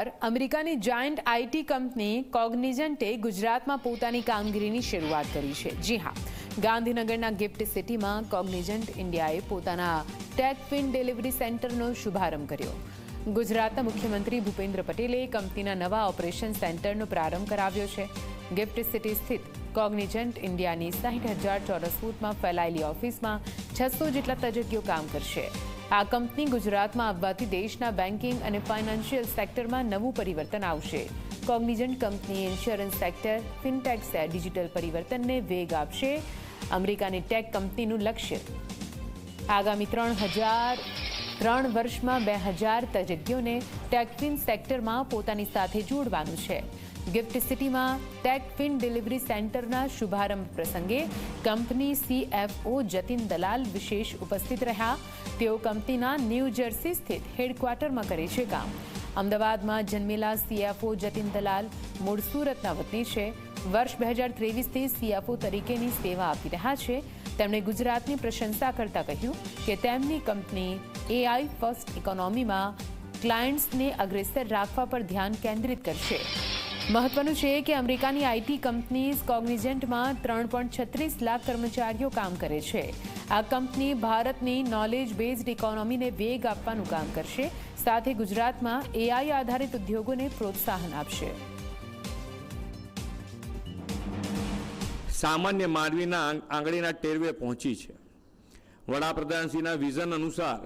સમાચાર અમેરિકાની giant IT company કોગ્નિઝન્ટે ગુજરાતમાં પોતાની કામગીરીની શરૂઆત કરી છે। જી હા, ગાંધીનગરના ગિફ્ટ સિટીમાં કોગ્નિઝન્ટ ઇન્ડિયાએ પોતાના ટેક ફિન ડિલિવરી સેન્ટરનો શુભારંભ કર્યો। ગુજરાતના મુખ્યમંત્રી ભૂપેન્દ્ર પટેલે કંપનીના નવા ઓપરેશન સેન્ટરનો પ્રારંભ કરાવ્યો છે। ગિફ્ટ સિટી સ્થિત કોગ્નિઝન્ટ ઇન્ડિયાની 60,000 ચોરસ ફૂટમાં ફેલાયેલી ઓફિસમાં 600 જેટલા તજજ્ઞો કામ કરશે। આ કંપની ગુજરાતમાં આવવાથી દેશના બેન્કિંગ અને ફાઇનાન્શિયલ સેક્ટરમાં નવું પરિવર્તન આવશે। Cognizant company insurance sector, fintech digital પરિવર્તનને વેગ આપશે। અમેરિકાની ટેક કંપનીનું લક્ષ્ય આગામી 3 વર્ષમાં 2000 તજજ્ઞોને ટેકફિન સેક્ટરમાં પોતાની સાથે જોડવાનું છે। ગિફ્ટ સિટીમાં ટેક ફિન ડિલિવરી સેન્ટરના શુભારંભ પ્રસંગે કંપની CFO જતીન દલાલ વિશેષ ઉપસ્થિત રહ્યા। તેઓ કંપનીના ન્યૂ જર્સી સ્થિત હેડક્વાર્ટરમાં કરે છે કામ। અમદાવાદમાં જન્મેલા CFO જતીન દલાલ મૂળ સુરતના વતની છે। વર્ષ 2023થી CFO તરીકેની સેવા આપી રહ્યા છે। તેમણે ગુજરાતની પ્રશંસા કરતા કહ્યું કે તેમની કંપની AI ફર્સ્ટ ઇકોનોમીમાં ક્લાયન્ટ્સને અગ્રેસર રાખવા પર ધ્યાન કેન્દ્રિત કરશે। મહત્વનું છે કે અમેરિકાની આઈટી કંપની કોગ્નિઝન્ટમાં 3.36 લાખ કર્મચારીઓ કામ કરે છે। આ કંપની ભારતની નોલેજ બેઝડ ઇકોનોમીને વેગ આપવાનું કામ કરશે, સાથે ગુજરાતમાં AI આધારિત ઉદ્યોગોને પ્રોત્સાહન આપશે। સામાન્ય માનવીના આંગળીના ટેરવે પહોંચી છે। વડાપ્રધાનશ્રીના વિઝન અનુસાર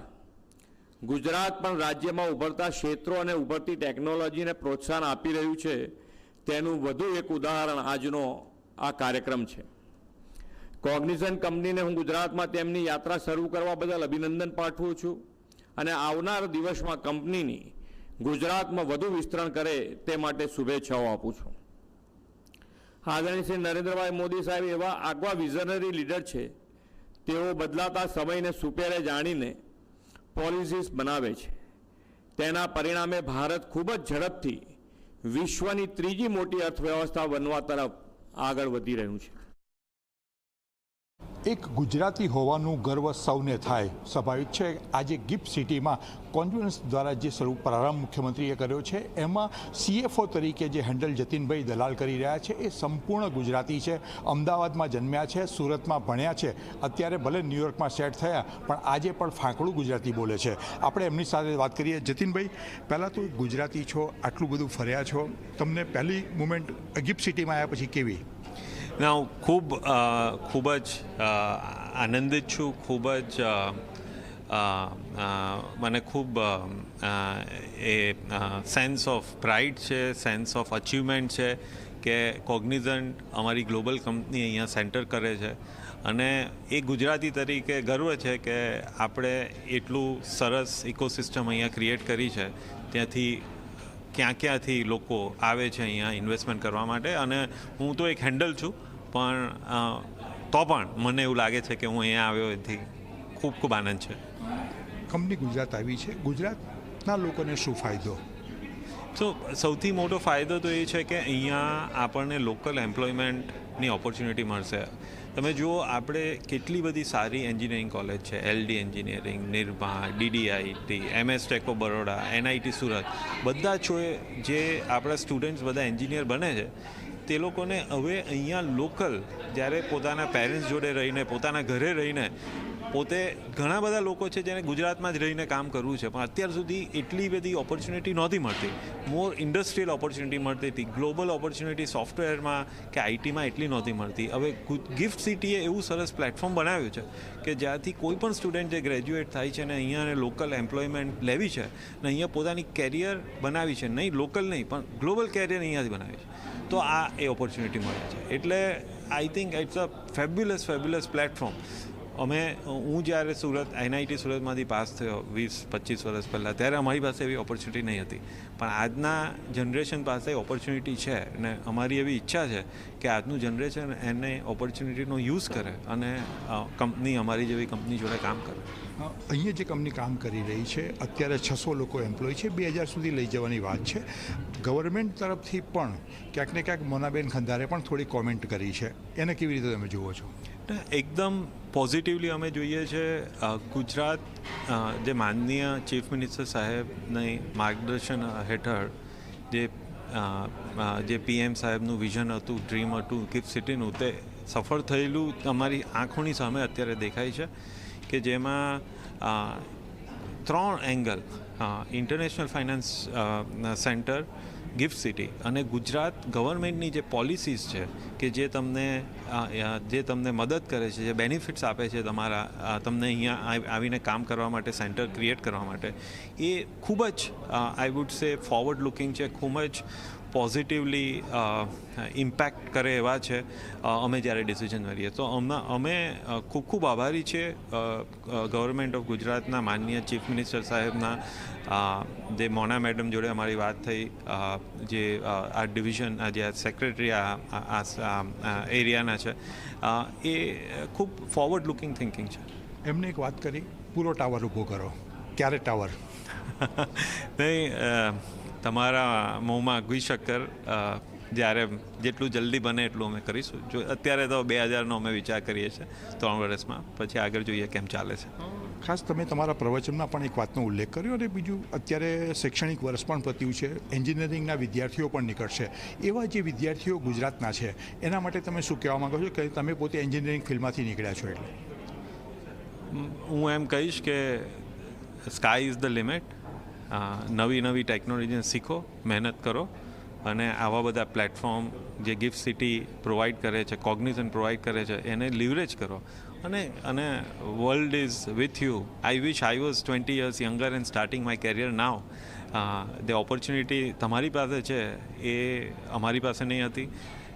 ગુજરાત પણ રાજ્યમાં ઉભરતા ક્ષેત્રો અને ઉભરતી ટેકનોલોજીને પ્રોત્સાહન આપી રહ્યું છે। તેનું વધુ એક ઉદાહરણ આજનો આ કાર્યક્રમ છે। કોગ્નિઝન્ટ કંપનીને હું ગુજરાતમાં તેમની યાત્રા શરૂ કરવા બદલ અભિનંદન પાઠવું છું અને આવનાર દિવસમાં કંપનીની ગુજરાતમાં વધુ વિસ્તરણ કરે તે માટે શુભેચ્છાઓ આપું છું। આદરણીય શ્રી નરેન્દ્રભાઈ મોદી સાહેબ એવા આગવા વિઝનરી લીડર છે। તેઓ બદલાતા સમયને સુપેરે જાણીને પોલિસીસ બનાવે છે। તેના પરિણામે ભારત ખૂબ જ ઝડપથી વિશ્વની ત્રીજી મોટી અર્થવ્યવસ્થા બનવા તરફ આગળ વધી રહ્યું છે। એક ગુજરાતી હોવાનું ગર્વ સૌને થાય, સ્વાભાવિક છે। આજે ગિફ્ટ સિટીમાં કોન્ફરન્સ દ્વારા જે પ્રારંભ મુખ્યમંત્રીએ કર્યો છે, એમાં CFO તરીકે જે હેન્ડલ જતીનભાઈ દલાલ કરી રહ્યા છે એ સંપૂર્ણ ગુજરાતી છે। અમદાવાદમાં જન્મ્યા છે, સુરતમાં ભણ્યા છે, અત્યારે ભલે ન્યૂયોર્કમાં સેટ થયા પણ આજે પણ ફાંકડું ગુજરાતી બોલે છે। આપણે એમની સાથે વાત કરીએ। જતીનભાઈ, પહેલાં તો ગુજરાતી છો, આટલું બધું ફર્યા છો, તમને પહેલી મુમેન્ટ ગિફ્ટ સિટીમાં આવ્યા પછી કેવી? ના, ખૂબ જ આનંદિત છું। ખૂબ જ મને ખૂબ સેન્સ ઓફ પ્રાઇડ છે, સેન્સ ઓફ અચીવમેન્ટ છે કે કોગ્નિઝન્ટ અમારી ગ્લોબલ કંપની અહીંયા સેન્ટર કરે છે અને એ ગુજરાતી તરીકે ગર્વ છે કે આપણે એટલું સરસ ઇકોસિસ્ટમ અહીંયા ક્રિએટ કરી છે। ત્યાંથી ક્યાંથી લોકો આવે છે અહીંયા ઇન્વેસ્ટમેન્ટ કરવા માટે અને હું તો એક હેન્ડલ છું, પણ તો પણ મને એવું લાગે છે કે હું અહીંયા આવ્યો એથી ખૂબ આનંદ છે। કંપની ગુજરાત આવી છે, ગુજરાતના લોકોને શું ફાયદો? સૌથી મોટો ફાયદો તો એ છે કે અહીંયા આપણને લોકલ એમ્પ્લોયમેન્ટની ઓપોર્ચ્યુનિટી મળશે। તમે જુઓ, આપણે કેટલી બધી સારી એન્જિનિયરિંગ કોલેજ છે, LD engineering, Nirma, DDIT, MS ટેકો બરોડા, NIT સુરત, બધા જે આપણા સ્ટુડન્ટ્સ બધા એન્જિનિયર બને છે તે લોકોને હવે અહીંયા લોકલ જ્યારે પોતાના પેરેન્ટ્સ જોડે રહીને, પોતાના ઘરે રહીને, પોતે ઘણા બધા લોકો છે જેને ગુજરાતમાં જ રહીને કામ કરવું છે પણ અત્યાર સુધી એટલી બધી ઓપોર્ચ્યુનિટી નહોતી મળતી। મોર ઇન્ડસ્ટ્રીયલ ઓપોર્ચ્યુનિટી મળતી હતી, ગ્લોબલ ઓપોર્ચ્યુનિટી સોફ્ટવેરમાં કે આઈટીમાં એટલી નહોતી મળતી। હવે ગિફ્ટ સિટીએ એવું સરસ પ્લેટફોર્મ બનાવ્યું છે કે જ્યાંથી કોઈ પણ સ્ટુડન્ટ જે ગ્રેજ્યુએટ થાય છે ને અહીંયા લોકલ એમ્પ્લોયમેન્ટ લેવી છે ને અહીંયા પોતાની કેરિયર બનાવી છે, નહીં લોકલ નહીં પણ ગ્લોબલ કેરિયર અહીંયાથી બનાવી છે, તો આ એ ઓપોર્ચ્યુનિટી મળે છે। એટલે I think it's a fabulous platform. હું જ્યારે NIT સુરતમાંથી પાસ થયો 20-25 વર્ષ પહેલાં, ત્યારે અમારી પાસે એવી ઓપોર્ચ્યુનિટી નહીં હતી, પણ આજના જનરેશન પાસે ઓપોર્ચ્યુનિટી છે અને અમારી એવી ઈચ્છા છે કે આજનું જનરેશન એને ઓપોર્ચ્યુનિટીનો યુઝ કરે અને કંપની અમારી જેવી કંપની જોડે કામ કરે। અહીંયા જે કંપની કામ કરી રહી છે, અત્યારે 600 લોકો એમ્પ્લોય છે, 2000 સુધી લઈ જવાની વાત છે। ગવર્મેન્ટ તરફથી પણ ક્યાંક ને ક્યાંક મોનાબેન ખંધારે પણ થોડી કોમેન્ટ કરી છે, એને કેવી રીતે તમે જુઓ છો? એકદમ પોઝિટિવલી અમે જોઈએ છે। ગુજરાત જે માનનીય ચીફ મિનિસ્ટર સાહેબની માર્ગદર્શન હેઠળ જે PM સાહેબનું વિઝન હતું, ડ્રીમ હતું ગિફ્ટ સિટીનું, તે સફળ થયેલું તમારી આંખોની સામે અત્યારે દેખાય છે કે જેમાં 3 angle, international finance centre, gift city અને ગુજરાત ગવર્મેન્ટની જે પોલિસીઝ છે કે જે તમને મદદ કરે છે, જે બેનિફિટ્સ આપે છે તમને અહીંયા આવીને કામ કરવા માટે, સેન્ટર ક્રિએટ કરવા માટે, એ ખૂબ જ I would say forward looking છે, ખૂબ જ પોઝિટિવલી ઇમ્પેક્ટ કરે એવા છે અમે જ્યારે ડિસિઝન કરીએ. તો અમે ખૂબ ખૂબ આભારી છીએ ગવર્મેન્ટ ઓફ ગુજરાતના માનનીય ચીફ મિનિસ્ટર સાહેબના, જે મોના મેડમ જોડે અમારી વાત થઈ, જે આ ડિવિઝન જે સેક્રેટરી આ એરિયાના છે, એ ખૂબ ફોરવર્ડ લુકિંગ થિંકિંગ છે. એમને એક વાત કરી, પૂરો ટાવર ઊભો કરો. ક્યારે ટાવર? નહીં, તમારા મોંમાં ઘી શક્કર, જ્યારે જેટલું જલ્દી બને એટલું અમે કરીશું. જો અત્યારે તો 2000નો અમે વિચાર કરીએ છીએ, 3 વર્ષમાં, પછી આગળ જોઈએ કેમ ચાલે છે. ખાસ તમે તમારા પ્રવચનમાં પણ એક વાતનો ઉલ્લેખ કર્યો, અને બીજું અત્યારે શૈક્ષણિક વર્ષ પણ પત્યું છે, એન્જિનિયરિંગના વિદ્યાર્થીઓ પણ નીકળશે. એવા જે વિદ્યાર્થીઓ ગુજરાતના છે એના માટે તમે શું કહેવા માગો છો કે તમે પોતે એન્જિનિયરિંગ ફિલ્ડમાંથી નીકળ્યા છો? એટલે હું એમ કહીશ કે સ્કાય ઇઝ ધ લિમિટ. નવી ટેકનોલોજીને શીખો, મહેનત કરો, અને આવા બધા પ્લેટફોર્મ જે ગિફ્ટ સિટી પ્રોવાઈડ કરે છે, કોગ્નિઝન પ્રોવાઈડ કરે છે, એને લિવરેજ કરો. અને world is with you. I wish I was 20 years younger and starting my career now. the opportunity તમારી પાસે છે એ અમારી પાસે નહીં હતી,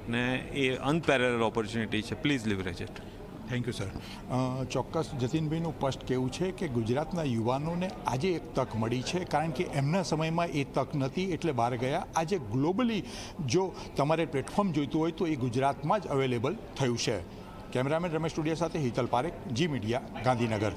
ને એ અનપેરેલલ ઓપોર્ચ્યુનિટી છે. Please leverage it. Thank you sir. ચોક્કસ જતીનભાઈનું સ્પષ્ટ કહેવું છે કે ગુજરાતના યુવાનોને આજે એક તક મળી છે, કારણ કે એમના સમયમાં એ તક નથી એટલે બહાર ગયા. આજે ગ્લોબલી જો તમારે પ્લેટફોર્મ જોઈતું હોય તો એ ગુજરાતમાં જ અવેલેબલ થયું છે. કેમેરામેન રમેશ ટુડિયા સાથે હિતલ પારેખ, જી મીડિયા, ગાંધીનગર.